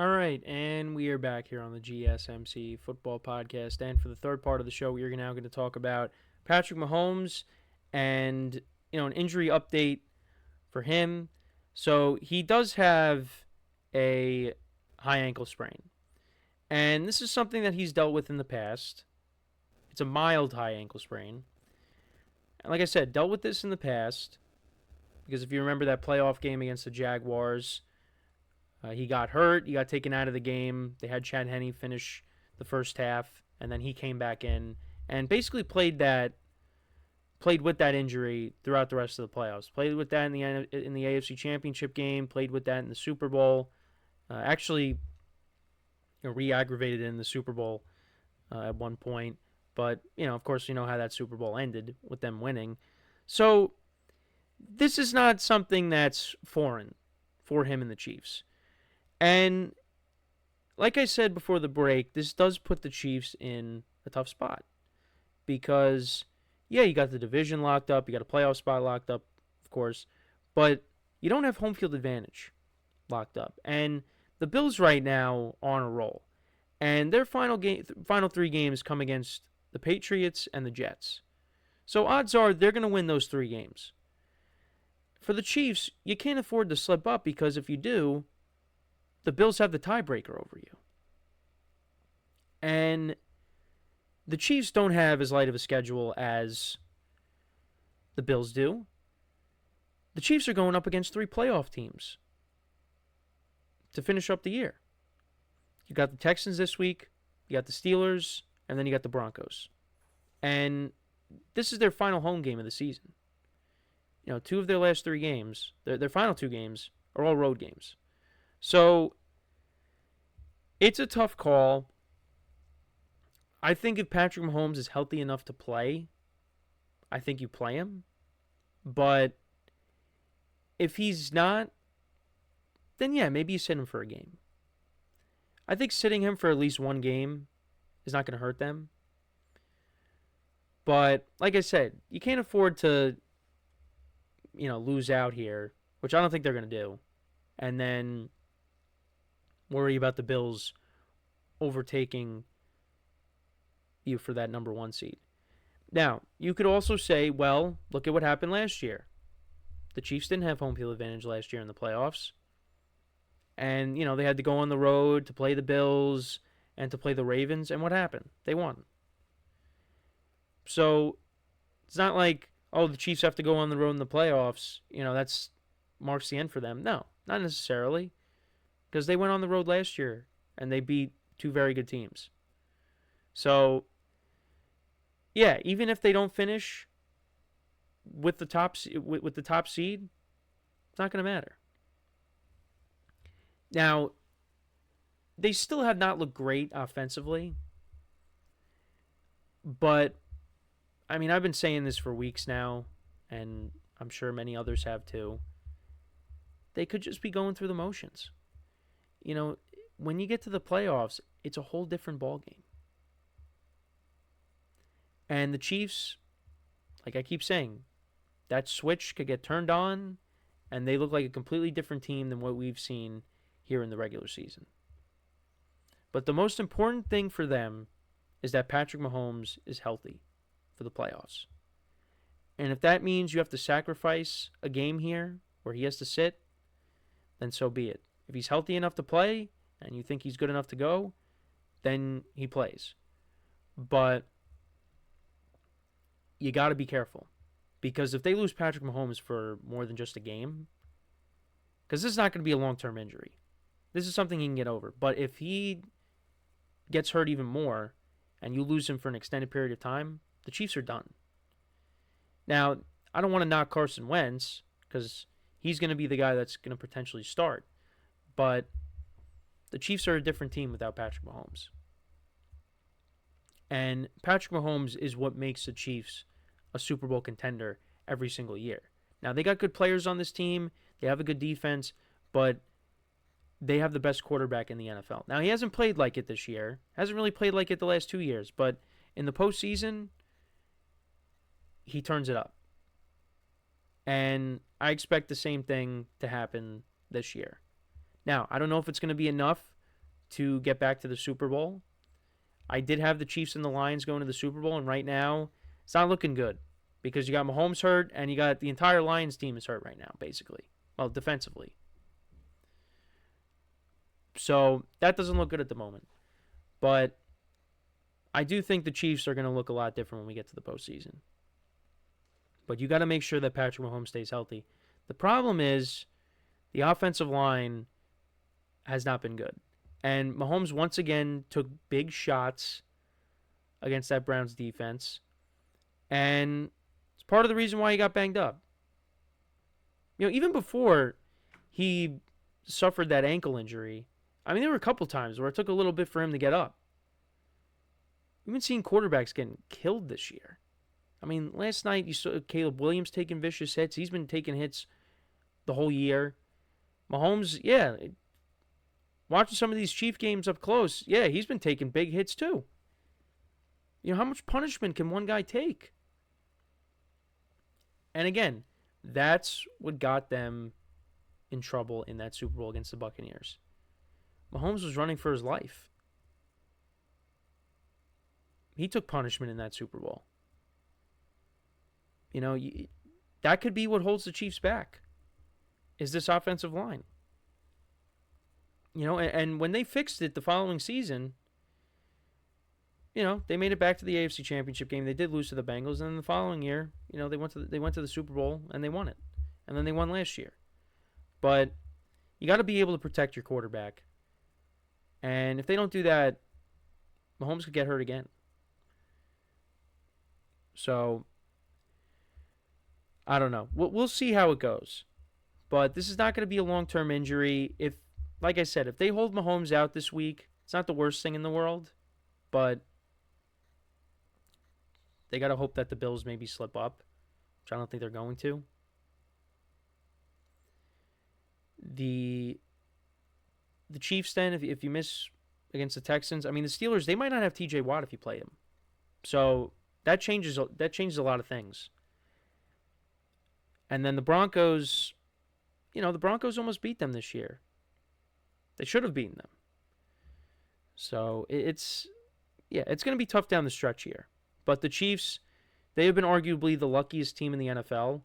All right, and we are back here on the GSMC football podcast. And for the third part of the show, we are now going to talk about Patrick Mahomes and an injury update for him. So he does have a high ankle sprain, and this is something that he's dealt with in the past. It's a mild high ankle sprain, and like I said, dealt with this in the past because if you remember that playoff game against the Jaguars. He got hurt. He got taken out of the game. They had Chad Henne finish the first half, and then he came back in and basically played with that injury throughout the rest of the playoffs. Played with that in the AFC Championship game. Played with that in the Super Bowl. Actually, re-aggravated it in the Super Bowl at one point. But of course, you know how that Super Bowl ended with them winning. So this is not something that's foreign for him and the Chiefs. And like I said before the break, this does put the Chiefs in a tough spot because, yeah, you got the division locked up, you got a playoff spot locked up, of course, but you don't have home field advantage locked up. And the Bills right now are on a roll, and their final three games come against the Patriots and the Jets. So odds are they're going to win those three games. For the Chiefs, you can't afford to slip up because if you do, the Bills have the tiebreaker over you. And the Chiefs don't have as light of a schedule as the Bills do. The Chiefs are going up against three playoff teams to finish up the year. You got the Texans this week, you got the Steelers, and then you got the Broncos. And this is their final home game of the season. Two of their last three games, their final two games, are all road games. So it's a tough call. I think if Patrick Mahomes is healthy enough to play, I think you play him. But if he's not, then yeah, maybe you sit him for a game. I think sitting him for at least one game is not going to hurt them. But like I said, you can't afford to, lose out here, which I don't think they're going to do. And then worry about the Bills overtaking you for that number one seed. Now, you could also say, well, look at what happened last year. The Chiefs didn't have home field advantage last year in the playoffs. And, they had to go on the road to play the Bills and to play the Ravens. And what happened? They won. So, it's not like, the Chiefs have to go on the road in the playoffs. That's marks the end for them. No, not necessarily. Because they went on the road last year and they beat two very good teams. So, yeah, even if they don't finish with the top seed, it's not going to matter. Now, they still have not looked great offensively, but I've been saying this for weeks now, and I'm sure many others have too. They could just be going through the motions. When you get to the playoffs, it's a whole different ballgame. And the Chiefs, like I keep saying, that switch could get turned on, and they look like a completely different team than what we've seen here in the regular season. But the most important thing for them is that Patrick Mahomes is healthy for the playoffs. And if that means you have to sacrifice a game here where he has to sit, then so be it. If he's healthy enough to play and you think he's good enough to go, then he plays. But you got to be careful. Because if they lose Patrick Mahomes for more than just a game, because this is not going to be a long-term injury. This is something he can get over. But if he gets hurt even more and you lose him for an extended period of time, the Chiefs are done. Now, I don't want to knock Carson Wentz because he's going to be the guy that's going to potentially start. But the Chiefs are a different team without Patrick Mahomes. And Patrick Mahomes is what makes the Chiefs a Super Bowl contender every single year. Now, they got good players on this team. They have a good defense. But they have the best quarterback in the NFL. Now, he hasn't played like it this year. Hasn't really played like it the last 2 years. But in the postseason, he turns it up. And I expect the same thing to happen this year. Now, I don't know if it's going to be enough to get back to the Super Bowl. I did have the Chiefs and the Lions going to the Super Bowl, and right now it's not looking good because you got Mahomes hurt and you got the entire Lions team is hurt right now, basically. Well, defensively. So that doesn't look good at the moment. But I do think the Chiefs are going to look a lot different when we get to the postseason. But you got to make sure that Patrick Mahomes stays healthy. The problem is the offensive line has not been good. And Mahomes once again took big shots against that Browns defense. And it's part of the reason why he got banged up. Even before he suffered that ankle injury, I mean, there were a couple times where it took a little bit for him to get up. We've been seeing quarterbacks getting killed this year. I mean, last night you saw Caleb Williams taking vicious hits. He's been taking hits the whole year. Mahomes, yeah, watching some of these Chief games up close, yeah, he's been taking big hits too. How much punishment can one guy take? And again, that's what got them in trouble in that Super Bowl against the Buccaneers. Mahomes was running for his life. He took punishment in that Super Bowl. That could be what holds the Chiefs back, is this offensive line. And when they fixed it the following season, they made it back to the AFC Championship game. They did lose to the Bengals, and then the following year, they went to the Super Bowl and they won it. And then they won last year. But you got to be able to protect your quarterback. And if they don't do that, Mahomes could get hurt again. So I don't know. We'll see how it goes. But this is not going to be a long-term injury. Like I said, if they hold Mahomes out this week, it's not the worst thing in the world. But they got to hope that the Bills maybe slip up, which I don't think they're going to. The Chiefs then, if you miss against the Texans, I mean, the Steelers, they might not have TJ Watt if you play him. So that changes a lot of things. And then the Broncos, the Broncos almost beat them this year. They should have beaten them. So it's going to be tough down the stretch here. But the Chiefs, they have been arguably the luckiest team in the NFL.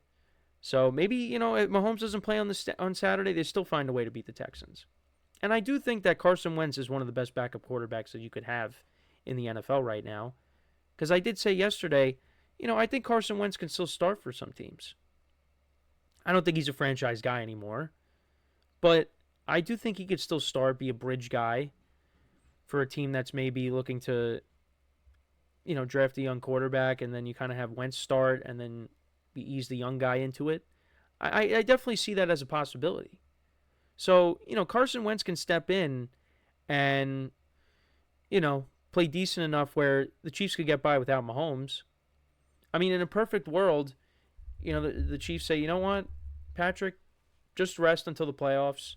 So maybe, if Mahomes doesn't play on Saturday, they still find a way to beat the Texans. And I do think that Carson Wentz is one of the best backup quarterbacks that you could have in the NFL right now. Because I did say yesterday, I think Carson Wentz can still start for some teams. I don't think he's a franchise guy anymore. But I do think he could still start, be a bridge guy for a team that's maybe looking to, draft a young quarterback, and then you kind of have Wentz start, and then you ease the young guy into it. I definitely see that as a possibility. So, Carson Wentz can step in and, play decent enough where the Chiefs could get by without Mahomes. I mean, in a perfect world, the Chiefs say, you know what, Patrick, just rest until the playoffs.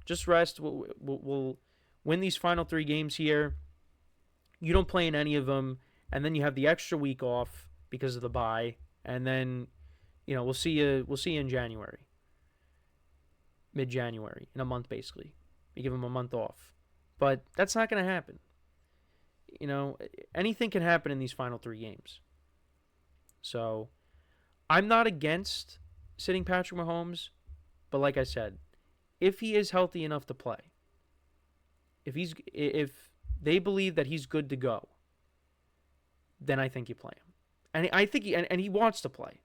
Just rest. We'll win these final 3 games here. You don't play in any of them, and then you have the extra week off because of the bye, and then, we'll see you in January, mid-January, in a month basically. You give them a month off, but that's not going to happen. Anything can happen in these final 3 games. So, I'm not against sitting Patrick Mahomes, but like I said, if he is healthy enough to play, if they believe that he's good to go, then I think you play him. And I think he wants to play.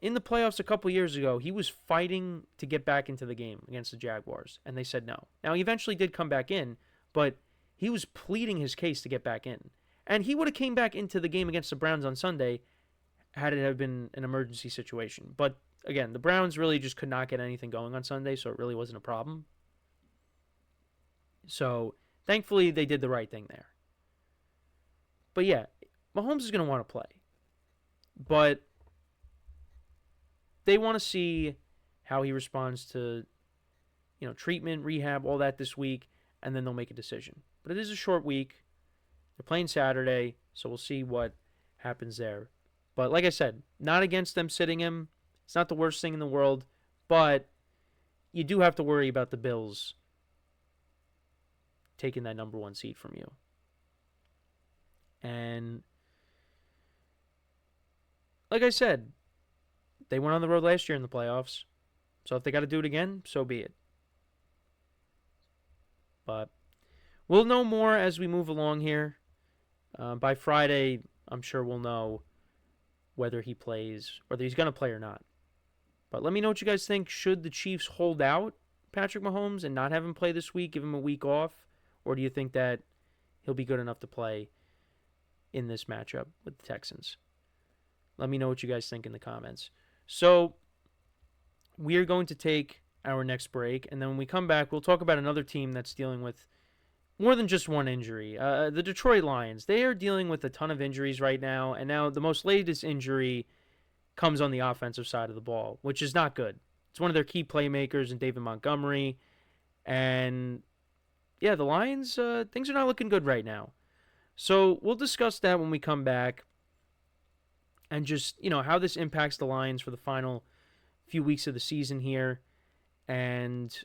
In the playoffs a couple years ago, he was fighting to get back into the game against the Jaguars, and they said no. Now, he eventually did come back in, but he was pleading his case to get back in. And he would have came back into the game against the Browns on Sunday had it have been an emergency situation. But, again, the Browns really just could not get anything going on Sunday, so it really wasn't a problem. So, thankfully, they did the right thing there. But, yeah, Mahomes is going to want to play. But they want to see how he responds to, treatment, rehab, all that this week, and then they'll make a decision. But it is a short week. They're playing Saturday, so we'll see what happens there. But like I said, not against them sitting him. It's not the worst thing in the world, but you do have to worry about the Bills taking that number 1 seed from you. And like I said, they went on the road last year in the playoffs. So if they got to do it again, so be it. But we'll know more as we move along here. By Friday, I'm sure we'll know whether he plays, whether he's going to play or not. But let me know what you guys think. Should the Chiefs hold out Patrick Mahomes and not have him play this week, give him a week off? Or do you think that he'll be good enough to play in this matchup with the Texans? Let me know what you guys think in the comments. So we are going to take our next break, and then when we come back, we'll talk about another team that's dealing with more than just one injury. The Detroit Lions, they are dealing with a ton of injuries right now, and now the most latest injury comes on the offensive side of the ball, which is not good. It's one of their key playmakers in David Montgomery, and yeah, the Lions, things are not looking good right now. So we'll discuss that when we come back, and just, how this impacts the Lions for the final few weeks of the season here. And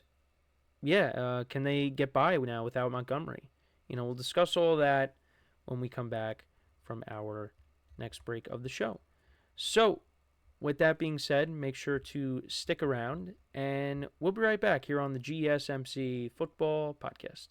yeah, can they get by now without Montgomery? We'll discuss all that when we come back from our next break of the show. So with that being said, make sure to stick around, and we'll be right back here on the GSMC Football Podcast.